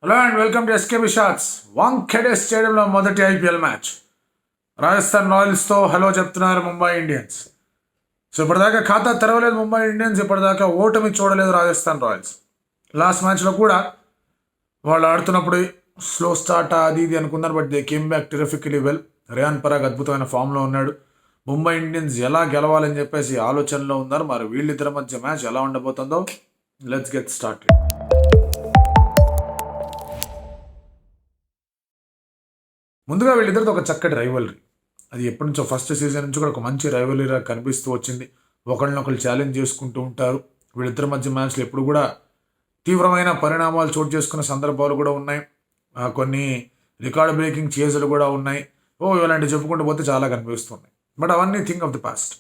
Hello and welcome to SKB shots. Wankhede స్టేడియంలో మొదటి IPL match. Rajasthan రాయల్స్తో hello చెప్తున్నారు ముంబై ఇండియన్స్. సో ఇప్పటిదాకా ఖాతా తెరవలేదు ముంబై ఇండియన్స్, ఇప్పటిదాకా ఓటమి చూడలేదు రాజస్థాన్ రాయల్స్. లాస్ట్ మ్యాచ్లో కూడా వాళ్ళు ఆడుతున్నప్పుడు స్లో స్టార్ట్ అది ఇది అనుకున్నారు, but they came back terrifically well. Riyan Parag అద్భుతమైన ఫామ్లో ఉన్నాడు. ముంబై ఇండియన్స్ ఎలా గెలవాలని చెప్పేసి ఆలోచనలో ఉన్నారు. మరి వీళ్ళిద్దరి మధ్య మ్యాచ్ ఎలా ఉండబోతుందో లెట్స్ గెట్ స్టార్ట్. ముందుగా వీళ్ళిద్దరితో ఒక చక్కటి రైవలరీ, అది ఎప్పటి నుంచో ఫస్ట్ సీజన్ నుంచి కూడా ఒక మంచి రైవలరీగా కనిపిస్తూ వచ్చింది. ఒకళ్ళనొకళ్ళు ఛాలెంజ్ చేసుకుంటూ ఉంటారు. వీళ్ళిద్దరి మధ్య మ్యాచ్లు ఎప్పుడు కూడా తీవ్రమైన పరిణామాలు చోటు చేసుకున్న సందర్భాలు కూడా ఉన్నాయి. కొన్ని రికార్డ్ బ్రేకింగ్ చేజులు కూడా ఉన్నాయి. ఇలాంటివి చెప్పుకుంటూ పోతే చాలా కనిపిస్తున్నాయి. బట్ అవన్నీ థింగ్ ఆఫ్ ది పాస్ట్.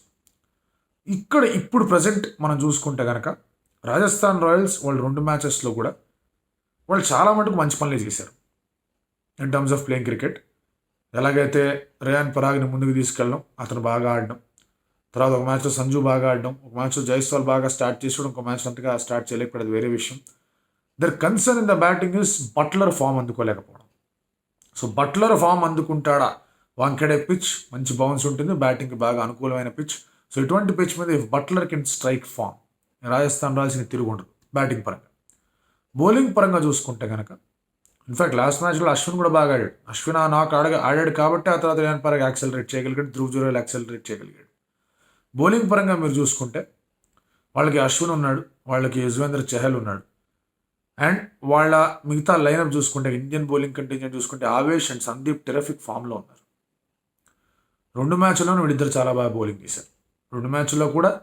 ఇప్పుడు ప్రజెంట్ మనం చూసుకుంటే కనుక రాజస్థాన్ రాయల్స్ వాళ్ళు 2 మ్యాచెస్లో కూడా వాళ్ళు చాలా మటుకు మంచి పనులే చేశారు in terms of playing cricket. ఎలాగైతే రియాన్ పరాగ్ని ముందుకు తీసుకెళ్ళడం, అతను బాగా ఆడడం, తర్వాత ఒక మ్యాచ్లో సంజు బాగా ఆడడం, ఒక మ్యాచ్లో జైస్వాల్ బాగా స్టార్ట్ చేసాడు, ఒక మ్యాచ్ అంతగా స్టార్ట్ చేయలేకపోతే వేరే విషయం. Their concern in the batting is Buttler form అందుకోలేకపోవడం. సో బట్లర్ ఫామ్ అందుకుంటాడా? వాంఖేడే పిచ్ మంచి బౌన్స్ ఉంటుంది, బ్యాటింగ్కి బాగా అనుకూలమైన పిచ్. సో ఇటువంటి పిచ్ మీద if Buttler can strike form, Rajasthan రాయల్స్ని తిరుగుండదు బ్యాటింగ్ పరంగా. బౌలింగ్ పరంగా చూసుకుంటే కనుక ఇన్ఫాక్ట్ లాస్ట్ మ్యాచ్లో అశ్విన్ కూడా బాగా ఆడాడు. అశ్విన్ ఆ నాక్ ఆడాడు కాబట్టి ఆ తర్వాత రియాన్ పరాగ్ యాక్సెలరేట్ చేయగలిగాడు, ధ్రువ్ జురేల్ యాక్సెలరేట్ చేయగలిగాడు. బౌలింగ్ పరంగా మీరు చూసుకుంటే వాళ్ళకి అశ్విన్ ఉన్నాడు, వాళ్ళకి యుజ్వేంద్ర చహల్ ఉన్నాడు, అండ్ వాళ్ళ మిగతా లైనప్ చూసుకుంటే ఇండియన్ బౌలింగ్ కంటిన్యూట్ చూసుకుంటే ఆవేష్ అండ్ సందీప్ టెరిఫిక్ ఫామ్లో ఉన్నారు. 2 మ్యాచ్ల్లోనూ వీళ్ళిద్దరు చాలా బాగా బౌలింగ్ చేశారు. 2 మ్యాచ్ల్లో కూడా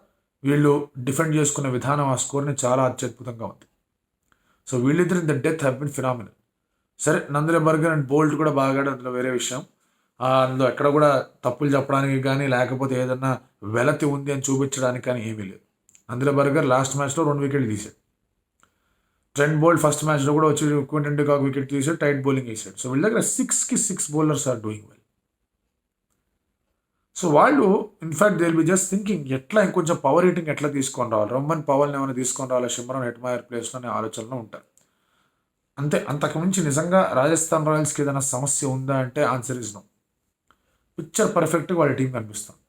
వీళ్ళు డిఫెండ్ చేసుకునే విధానం ఆ స్కోర్ని చాలా అత్యద్భుతంగా ఉంది. సో వీళ్ళిద్దరు in the death have been phenomenal. సరే, నందిరే బర్గర్ అండ్ బోల్ట్ కూడా బాగా, అందులో వేరే విషయం. అందులో ఎక్కడ కూడా తప్పులు చెప్పడానికి కానీ లేకపోతే ఏదన్నా వెలతి ఉంది అని చూపించడానికి కానీ ఏమీ లేదు. నందిరే బర్గర్ లాస్ట్ మ్యాచ్లో 2 వికెట్లు తీశాడు. ట్రెంట్ బోల్ట్ ఫస్ట్ మ్యాచ్లో కూడా వచ్చి క్వింటన్ డి కాక్ వికెట్ తీసాడు, టైట్ బౌలింగ్ వేసాడు. సో వీళ్ళ దగ్గర 6కి 6 bowlers are doing well. So వాళ్ళు in fact they will be just thinking ఎట్లా ఇంకొంచెం పవర్ హిట్టింగ్ ఎట్లా తీసుకొని రావాలి, రమ్మన్ పవల్ని ఏమైనా తీసుకొని రావాలి షిమ్రాన్ హెట్మాయర్ ప్లేస్లో అనే ఆలోచనలో ఉంటారు. అంతే, అంతకుమించి నిజంగా రాజస్థాన్ రాయల్స్కి ఏదైనా సమస్య ఉందా అంటే ఆన్సర్ ఇస్ నో. పిక్చర్ పర్ఫెక్ట్గా వాళ్ళ టీం కనిపిస్తుంది.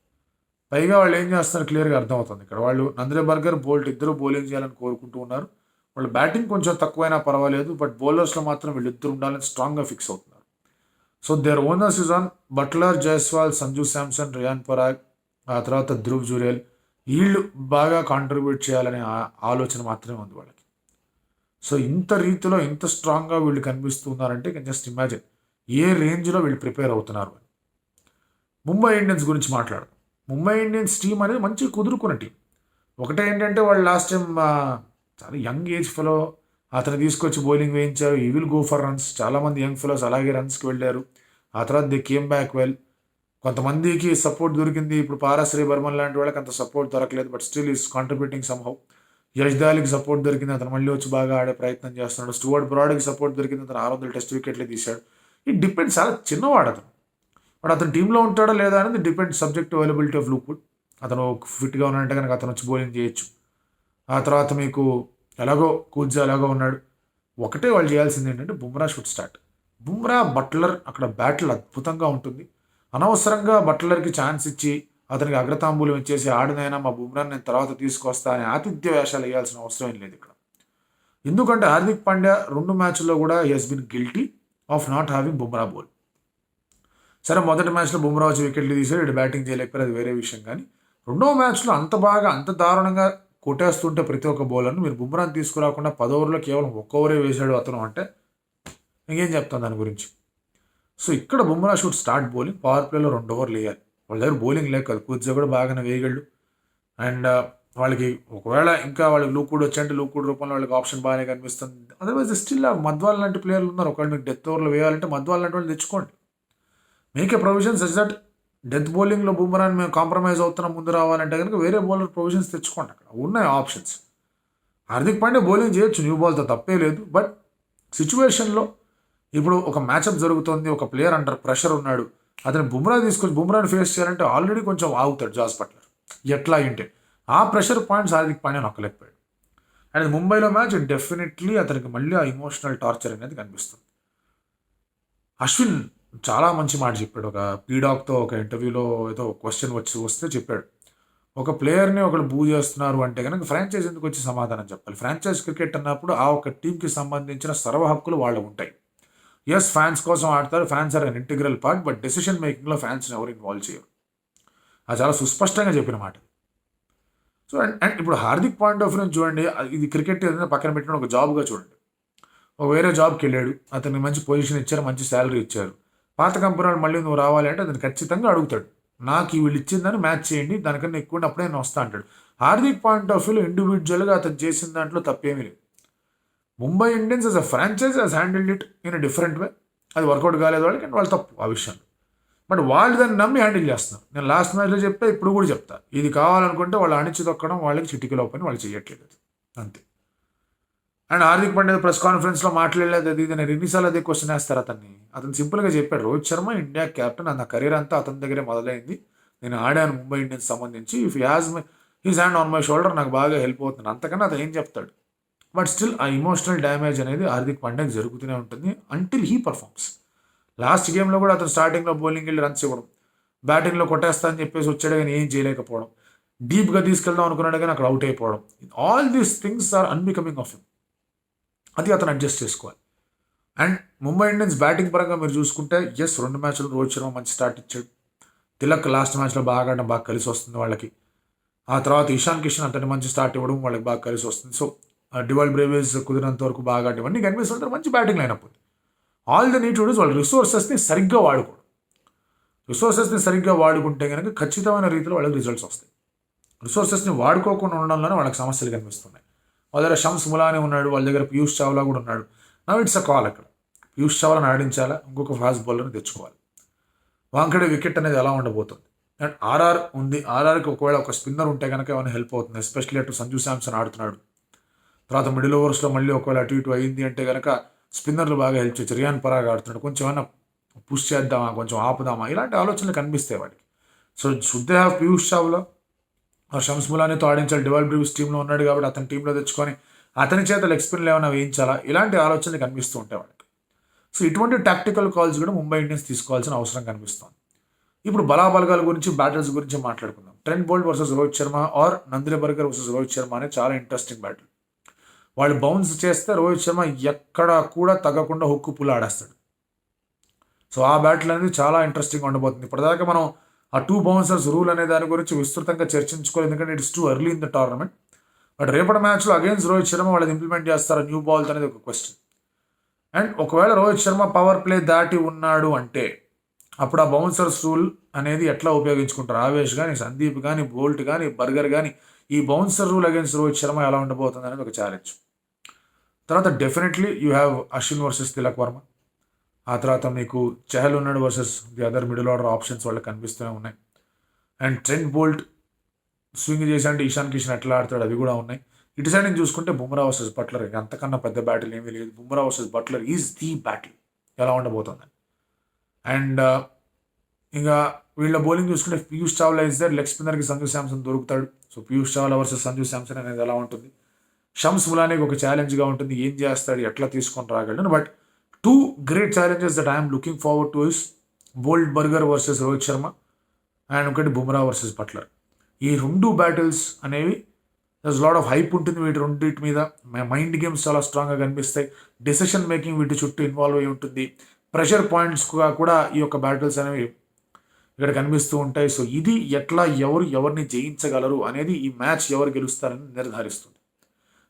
పైగా వాళ్ళు ఏం చేస్తున్నారు క్లియర్గా అర్థమవుతుంది. ఇక్కడ వాళ్ళు నందిరే బర్గర్, బోల్ట్ ఇద్దరు బౌలింగ్ చేయాలని కోరుకుంటూ ఉన్నారు. వాళ్ళు బ్యాటింగ్ కొంచెం తక్కువైనా పర్వాలేదు, బట్ బౌలర్స్లో మాత్రం వీళ్ళిద్దరు ఉండాలని స్ట్రాంగ్గా ఫిక్స్ అవుతున్నారు. So their owners is on Buttler, Jaiswal, Sanju Samson, Riyan Parag, ఆ తర్వాత ధ్రువ్ జురేల్. వీళ్ళు బాగా కాంట్రిబ్యూట్ చేయాలనే ఆలోచన మాత్రమే ఉంది వాళ్ళకి. సో ఇంత రీతిలో ఇంత స్ట్రాంగ్గా వీళ్ళు కనిపిస్తున్నారంటే కెన్ జస్ట్ ఇమాజిన్ ఏ రేంజ్లో వీళ్ళు ప్రిపేర్ అవుతున్నారు. ముంబై ఇండియన్స్ గురించి మాట్లాడదాం. ముంబై ఇండియన్స్ టీం అనేది మంచి కుదురుకున్న టీం. ఒకటే ఏంటంటే వాళ్ళు లాస్ట్ టైం చాలా యంగ్ ఏజ్ ఫెలో అతను తీసుకొచ్చి బౌలింగ్ వేయించారు. He will go for runs. చాలామంది యంగ్ ఫెలోస్ అలాగే రన్స్కి వెళ్ళారు. ఆ తర్వాత దే కేమ్ బ్యాక్ వెల్. కొంతమందికి సపోర్ట్ దొరికింది. ఇప్పుడు పారాశ్రీ బర్మన్ లాంటి వాళ్ళకి అంత సపోర్ట్ దొరకలేదు, but still is contributing somehow. Yash దయాల్కి సపోర్ట్ దొరికింది, అతను మళ్ళీ వచ్చి బాగా ఆడే ప్రయత్నం చేస్తున్నాడు. స్టూవర్ట్ బ్రాడ్కి సపోర్ట్ దొరికింది, అతను 600 టెస్ట్ వికెట్లు తీశాడు. ఇట్ డిపెండ్స్, చాలా చిన్నవాడు అతను, బట్ అతను టీంలో ఉంటాడా లేదా అనేది డిపెండ్స్ సబ్జెక్ట్ అవైలబిలిటీ ఆఫ్ లూక్వుడ్. అతను ఫిట్గా ఉన్నాడంటే కనుక అతను వచ్చి బౌలింగ్ చేయొచ్చు. ఆ తర్వాత మీకు ఎలాగో కూర్జా ఎలాగో ఉన్నాడు. ఒకటే వాళ్ళు చేయాల్సింది ఏంటంటే Bumrah should start. Bumrah Buttler అక్కడ బ్యాటిల్ అద్భుతంగా ఉంటుంది. అనవసరంగా బట్లర్కి ఛాన్స్ ఇచ్చి అతనికి అగ్రతాంబూలం ఇచ్చేసి ఆడినైనా మా బుమ్రాని నేను తర్వాత తీసుకొస్తా అని ఆతిథ్య వేషాలు వేయాల్సిన అవసరం ఏం లేదు ఇక్కడ. ఎందుకంటే హార్దిక్ పాండ్యా 2 మ్యాచ్ల్లో కూడా he has been guilty of not having Bumrah bowl. సరే, మొదటి మ్యాచ్లో బుమ్రా వచ్చి వికెట్లు తీసాడు, ఇటు బ్యాటింగ్ చేయలేకపోయారు, అది వేరే విషయం. కానీ 2వ మ్యాచ్లో అంత బాగా అంత దారుణంగా కొట్టేస్తుంటే ప్రతి ఒక్క బౌలర్ను మీరు బుమ్రాని తీసుకురాకుండా 10 ఓవర్లో కేవలం 1 ఓవరే వేశాడు అతను అంటే ఇంకేం చెప్తాను దాని గురించి. సో ఇక్కడ Bumrah should start bowling. Power ప్లేలో 2 ఓవర్లు వేయాలి. వాళ్ళ దగ్గర బౌలింగ్ లేక కాదు, కూర్చో కూడా బాగానే వేయగలడు. అండ్ వాళ్ళకి ఒకవేళ ఇంకా వాళ్ళకి లూక్వుడ్ వచ్చాయంటే లూక్వుడ్ రూపంలో వాళ్ళకి ఆప్షన్ బాగానే కనిపిస్తుంది. అదర్వైజ్ స్టిల్ మధ్వాల్ లాంటి ప్లేయర్లు ఉన్నారు. ఒకవేళ మీకు డెత్ ఓవర్లో వేయాలంటే మధ్వాల్ లాంటి వాళ్ళు తెచ్చుకోండి. Make a provisions such that death బౌలింగ్లో బుమ్రాని మేము కాంప్రమైజ్ అవుతున్నాం ముందు రావాలంటే కనుక వేరే బౌలర్ ప్రొవిజన్స్ తెచ్చుకోండి. అక్కడ ఉన్నాయి ఆప్షన్స్. హార్దిక్ పాండ్యా బౌలింగ్ చేయొచ్చు న్యూ బాల్తో, తప్పే లేదు. బట్ సిచ్యువేషన్లో ఇప్పుడు ఒక మ్యాచ్అప్ జరుగుతుంది, ఒక ప్లేయర్ అండర్ ప్రెషర్ ఉన్నాడు, అతను బుమ్రా తీసుకొచ్చి బుమ్రాని ఫేస్ చేయాలంటే ఆల్రెడీ కొంచెం ఆగుతాడు జాస్ బట్లర్. ఎట్లా అంటే ఆ ప్రెషర్ పాయింట్స్ హార్దిక్ పాండ్యా నొక్కలేకపోయాడు. అండ్ ముంబైలో మ్యాచ్ డెఫినెట్లీ అతనికి మళ్ళీ ఆ ఇమోషనల్ టార్చర్ అనేది కనిపిస్తుంది. అశ్విన్ చాలా మంచి మాట చెప్పాడు. ఒక పీడాక్తో ఒక ఇంటర్వ్యూలో ఏదో క్వశ్చన్ వస్తే చెప్పాడు, ఒక ప్లేయర్ని ఒకళ్ళు బూ చేస్తున్నారు అంటే కనుక ఫ్రాంచైజ్ ఎందుకు వచ్చి సమాధానం చెప్పాలి. ఫ్రాంచైజ్ క్రికెట్ అన్నప్పుడు ఆ ఒక టీంకి సంబంధించిన సర్వ హక్కులు వాళ్ళు ఉంటాయి. ఎస్, ఫ్యాన్స్ కోసం ఆడతారు, fans are an integral part, but decision మేకింగ్లో ఫ్యాన్స్ని ఎవరు ఇన్వాల్వ్ చేయరు. అది చాలా సుస్పష్టంగా చెప్పిన మాట. సో అండ్ ఇప్పుడు హార్దిక్ పాయింట్ ఆఫ్ వ్యూ చూడండి, ఇది క్రికెట్ ఏదైనా పక్కన పెట్టిన ఒక జాబ్గా చూడండి. ఒక వేరే జాబ్కి వెళ్ళాడు, అతనికి మంచి పొజిషన్ ఇచ్చారు, మంచి శాలరీ ఇచ్చారు. పాత కంపెనీ వాళ్ళు మళ్ళీ నువ్వు రావాలి అంటే అతను ఖచ్చితంగా అడుగుతాడు, నాకు వీళ్ళు ఇచ్చిందని మ్యాచ్ చేయండి, దానికన్నా ఎక్కువ అప్పుడే నేను వస్తా అంటాడు. హార్దిక్ పాయింట్ ఆఫ్ వ్యూలో ఇండివిజువల్గా అతను చేసిన దాంట్లో తప్పేమీ లేదు. Mumbai Indians as a franchise has handled it in a different way. అది వర్కౌట్ కాలేదు వాళ్ళకి, అండ్ వాళ్ళు తప్పు ఆ విషయంలో. బట్ వాళ్ళు దాన్ని నమ్మి హ్యాండిల్ చేస్తున్నారు. నేను లాస్ట్ మ్యాచ్లో చెప్తా, ఇప్పుడు కూడా చెప్తా, ఇది కావాలనుకుంటే వాళ్ళు అణిచి తొక్కడం వాళ్ళకి చిటికలో పని వాళ్ళు చేయట్లేదు, అంతే. అండ్ హార్దిక్ పాండ్యా ప్రెస్ కాన్ఫరెన్స్లో మాట్లాడలేదు, అది నేను ఎన్నిసార్లు అదే క్వశ్చన్ వేస్తారు అతన్ని. అతను సింపుల్గా చెప్పాడు, రోహిత్ శర్మ ఇండియా కెప్టెన్, నా కెరీర్ అంతా అతని దగ్గరే మొదలైంది, నేను ఆడాను ముంబై ఇండియన్స్ సంబంధించి, if he's hand on my shoulder నాకు బాగా హెల్ప్ అవుతుంది, అంతకన్నా అతను ఏం చెప్తాడు. బట్ స్టిల్ ఆ ఇమోషనల్ డ్యామేజ్ అనేది హార్దిక్ పాండ్యాకి జరుగుతూనే ఉంటుంది అంటిల్ హీ పర్ఫార్మ్స్. లాస్ట్ గేమ్లో కూడా అతను స్టార్టింగ్లో బౌలింగ్ వెళ్ళి రన్స్ ఇవ్వడం, బ్యాటింగ్లో కొట్టేస్తా అని చెప్పేసి వచ్చాడు కానీ ఏం చేయలేకపోవడం, డీప్గా తీసుకెళ్దాం అనుకున్నాడు కానీ అక్కడ అవుట్ అయిపోవడం, all these things are unbecoming of him. అది అతను అడ్జస్ట్ చేసుకోవాలి. అండ్ ముంబై ఇండియన్స్ బ్యాటింగ్ పరంగా మీరు చూసుకుంటే, ఎస్ 2 మ్యాచ్లు రోహిత్ శర్మ మంచి స్టార్ట్ ఇచ్చాడు, తిలక్ లాస్ట్ మ్యాచ్లో బాగా ఆడడం బాగా కలిసి వస్తుంది వాళ్ళకి. ఆ తర్వాత ఇషాన్ కిషన్ అతని మంచి స్టార్ట్ ఇవ్వడం వాళ్ళకి బాగా కలిసి వస్తుంది. సో డివాల్ బ్రేవేస్ కుదిరినంత వరకు బాగా ఆడడం అన్నీ కనిపిస్తుంటారు, మంచి బ్యాటింగ్ లైనప్ ఉంది. All the need to do వాళ్ళ రిసోర్సెస్ని సరిగ్గా వాడుకోవడం. రిసోర్సెస్ని సరిగ్గా వాడుకుంటే కనుక ఖచ్చితమైన రీతిలో వాళ్ళకి రిజల్ట్స్ వస్తాయి. రిసోర్సెస్ని వాడుకోకుండా ఉండడంలోనే వాళ్ళకి సమస్యలు కనిపిస్తున్నాయి. వాళ్ళ దగ్గర షమ్స్ ములానీ ఉన్నాడు, వాళ్ళ దగ్గర పీయూష్ చావ్లా కూడా ఉన్నాడు. Now it's a call. అక్కడ పీయూష్ చావ్లాని ఆడించాలా, ఇంకొక ఫాస్ట్ బౌలర్ని తెచ్చుకోవాలి. వాంకడే వికెట్ అనేది ఎలా ఉండబోతుంది. అండ్ ఆర్ఆర్ ఉంది, ఆర్ఆర్కి ఒకవేళ ఒక స్పిన్నర్ ఉంటే కనుక ఏమైనా హెల్ప్ అవుతుంది, ఎస్పెషల్లీ అటు సంజు శాంసన్ ఆడుతున్నాడు. తర్వాత మిడిల్ ఓవర్స్లో మళ్ళీ ఒకవేళ అటు ఇటు అయింది అంటే కనుక స్పిన్నర్లు బాగా హెల్ప్ చేయొచ్చు. రియాన్ పరాగ్ ఆడుతున్నాడు, కొంచెం ఏమైనా పుష్ చేద్దామా, కొంచెం ఆపుదామా, ఇలాంటి ఆలోచనలు కనిపిస్తాయి వాడికి. So should they have Piyush Chawla, Shams ములానీతో ఆడించాలి, డివాల్ బ్రేవిస్ టీంలో ఉన్నాడు కాబట్టి అతని టీంలో తెచ్చుకొని అతని చేత లెగ్ స్పిన్లు ఏమైనా వేయించాలా, ఇలాంటి ఆలోచనలు కనిపిస్తూ ఉంటాయి వాడికి. సో ఇటువంటి టాక్టికల్ కాల్స్ కూడా ముంబై ఇండియన్స్ తీసుకోవాల్సిన అవసరం కనిపిస్తుంది. ఇప్పుడు బలాబలగాల గురించి, బ్యాటిల్స్ గురించి మాట్లాడుకుందాం. Trent Boult versus Rohit Sharma or Nandre Burger versus Rohit Sharma అనేది చాలా ఇంట్రెస్టింగ్ బ్యాటిల్. వాళ్ళు బౌన్స్ చేస్తే రోహిత్ శర్మ ఎక్కడ కూడా తగ్గకుండా హుక్కు పుల్ ఆడేస్తాడు. సో ఆ బ్యాటిల్ అనేది చాలా ఇంట్రెస్టింగ్ ఉండబోతుంది. ఇప్పటిదాకా మనం ఆ 2 బౌన్సర్స్ రూల్ అనే దాని గురించి విస్తృతంగా చర్చించుకోవాలి, ఎందుకంటే it's too early in the tournament. But రేపటి మ్యాచ్లో అగైన్స్ రోహిత్ శర్మ వాళ్ళది ఇంప్లిమెంట్ చేస్తారా న్యూ బాల్స్ అనేది ఒక క్వశ్చన్. అండ్ ఒకవేళ రోహిత్ శర్మ పవర్ ప్లే దాటి ఉన్నాడు అంటే అప్పుడు ఆ బౌన్సర్స్ రూల్ అనేది ఎట్లా ఉపయోగించుకుంటారు. ఆవేష్ కానీ, సందీప్ కానీ, బోల్ట్ కానీ, బర్గర్ కానీ, ఈ bouncer rule against Rohit Sharma ఎలా ఉండబోతుంది అనేది ఒక ఛాలెంజ్. తర్వాత definitely you have Ashwin versus Tilak Varma. ఆ తర్వాత మీకు చహల్ ఉన్నాడు versus the other middle order options వాళ్ళకి కనిపిస్తూనే ఉన్నాయి. అండ్ ట్రెంట్ బోల్ట్ స్వింగ్ చేసి అంటే ఇషాన్ కిషన్ ఎట్లా ఆడతాడు అవి కూడా ఉన్నాయి. ఇటు సైడ్ నుంచి చూసుకుంటే బుమ్రా వర్సెస్ బట్లర్, అంతకన్నా పెద్ద బ్యాటిల్ ఏమీ లేదు. Bumrah versus Buttler is the battle ఎలా ఉండబోతుంది. అండ్ ఇంకా వీళ్ళ బౌలింగ్ చూసుకుంటే Piyush Chawla is there, leg స్పిన్నర్కి సంజు శాంసన్ దొరుకుతాడు. సో పీయూష్ చావ్లా వర్సెస్ సంజు శాంసన్ అనేది ఎలా ఉంటుంది. షమ్స్ ములానీకి ఒక ఛాలెంజ్గా ఉంటుంది, ఏం చేస్తాడు, ఎట్లా తీసుకొని రాగలడు. But 2 great challenges that I am looking forward to is Boult Burger versus Rohit Sharma and ఒకటి బుమ్రా వర్సెస్ బట్లర్. ఈ 2 బ్యాటిల్స్ అనేవి దర్స్ లాట్ ఆఫ్ హైప్ ఉంటుంది వీటి రెండింటి మీద. మైండ్ గేమ్స్ చాలా స్ట్రాంగ్గా కనిపిస్తాయి, డెసిషన్ మేకింగ్ వీటి చుట్టూ ఇన్వాల్వ్ అయి ఉంటుంది, ప్రెషర్ పాయింట్స్గా కూడా ఈ యొక్క బ్యాటిల్స్ అనేవి ఇక్కడ కనిపిస్తూ ఉంటాయి. సో ఇది ఎట్లా ఎవరిని జయించగలరు అనేది ఈ మ్యాచ్ ఎవరు గెలుస్తారని నిర్ధారిస్తుంది.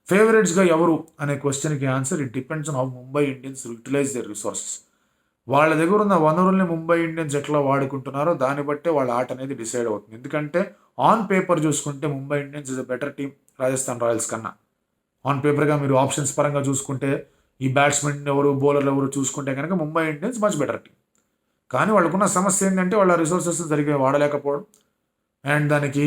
ఫేవరెట్స్గా ఎవరు అనే క్వశ్చన్కి answer it depends on how Mumbai Indians utilize their resources. వాళ్ళ దగ్గర ఉన్న వనరుల్ని ముంబై ఇండియన్స్ ఎట్లా వాడుకుంటున్నారో దాన్ని బట్టే వాళ్ళ ఆట అనేది డిసైడ్ అవుతుంది. ఎందుకంటే ఆన్ పేపర్ చూసుకుంటే Mumbai Indians is a better team Rajasthan Royals కన్నా. ఆన్ పేపర్గా మీరు ఆప్షన్స్ పరంగా చూసుకుంటే ఈ బ్యాట్స్మెన్ ఎవరు, బౌలర్లు ఎవరు చూసుకుంటే కనుక Mumbai Indians much better team. కానీ వాళ్ళకున్న సమస్య ఏంటంటే వాళ్ళ రిసోర్సెస్ సరిగ్గా వాడలేకపోవడం. అండ్ దానికి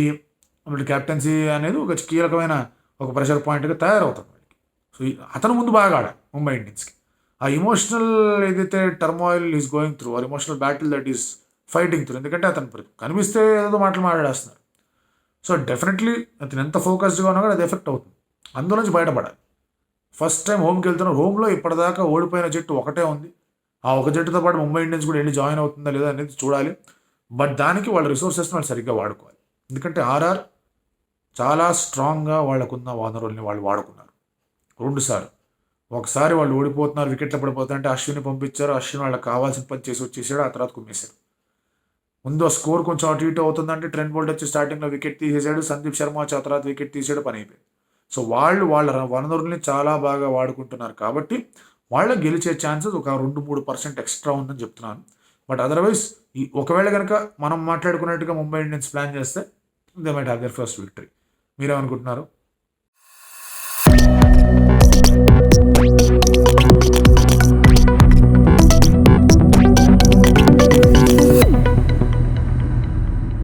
క్యాప్టెన్సీ అనేది ఒక కీలకమైన ఒక ప్రెషర్ పాయింట్గా తయారవుతుంది వాడికి. సో అతను ముందు బాగా ఆడాలి ముంబై ఇండియన్స్కి. ఆ ఇమోషనల్ ఏదైతే turmoil is going through, or emotional battle that is fighting through, ఎందుకంటే అతను కనిపిస్తే ఏదో మాటలు మాట్లాడేస్తున్నారు. సో డెఫినెట్లీ అతను ఎంత ఫోకస్డ్గా ఉన్నా కూడా అది ఎఫెక్ట్ అవుతుంది. అందులో నుంచి బయటపడాలి. ఫస్ట్ టైం హోమ్కి వెళ్తున్నారు. హోమ్లో ఇప్పటిదాకా ఓడిపోయిన జట్టు ఒకటే ఉంది. ఆ ఒక జట్టుతో పాటు ముంబై ఇండియన్స్ కూడా వెళ్ళి జాయిన్ అవుతుందా లేదా అనేది చూడాలి. బట్ దానికి వాళ్ళ రిసోర్సెస్ని వాళ్ళు సరిగ్గా వాడుకోవాలి. ఎందుకంటే ఆర్ఆర్ చాలా స్ట్రాంగ్గా వాళ్ళకున్న వనరుల్ని వాళ్ళు వాడుకున్నారు 2 సార్లు. ఒకసారి వాళ్ళు ఓడిపోతున్నారు, వికెట్లు పడిపోతాయంటే అశ్విని పంపించారు. అశ్విన్ వాళ్ళకి కావాల్సిన పని చేసి వచ్చేసాడు. ఆ తర్వాత కుమ్మేశారు. ముందు ఆ స్కోర్ కొంచెం అటు ఇటు అవుతుందంటే ట్రెంట్ బోల్ట్ వచ్చి స్టార్టింగ్లో వికెట్ తీసేశాడు. సందీప్ శర్మ వచ్చి ఆ తర్వాత వికెట్ తీసాడు, పని అయిపోయింది. సో వాళ్ళు వాళ్ళ వనరుల్ని చాలా బాగా వాడుకుంటున్నారు కాబట్టి వాళ్ళకి గెలిచే ఛాన్సెస్ ఒక 2-3% ఎక్స్ట్రా ఉందని చెప్తున్నాను. బట్ అదర్వైజ్ ఒకవేళ కనుక మనం మాట్లాడుకున్నట్టుగా ముంబై ఇండియన్స్ ప్లాన్ చేస్తే they might have their first victory. మీరేమనుకుంటున్నారు?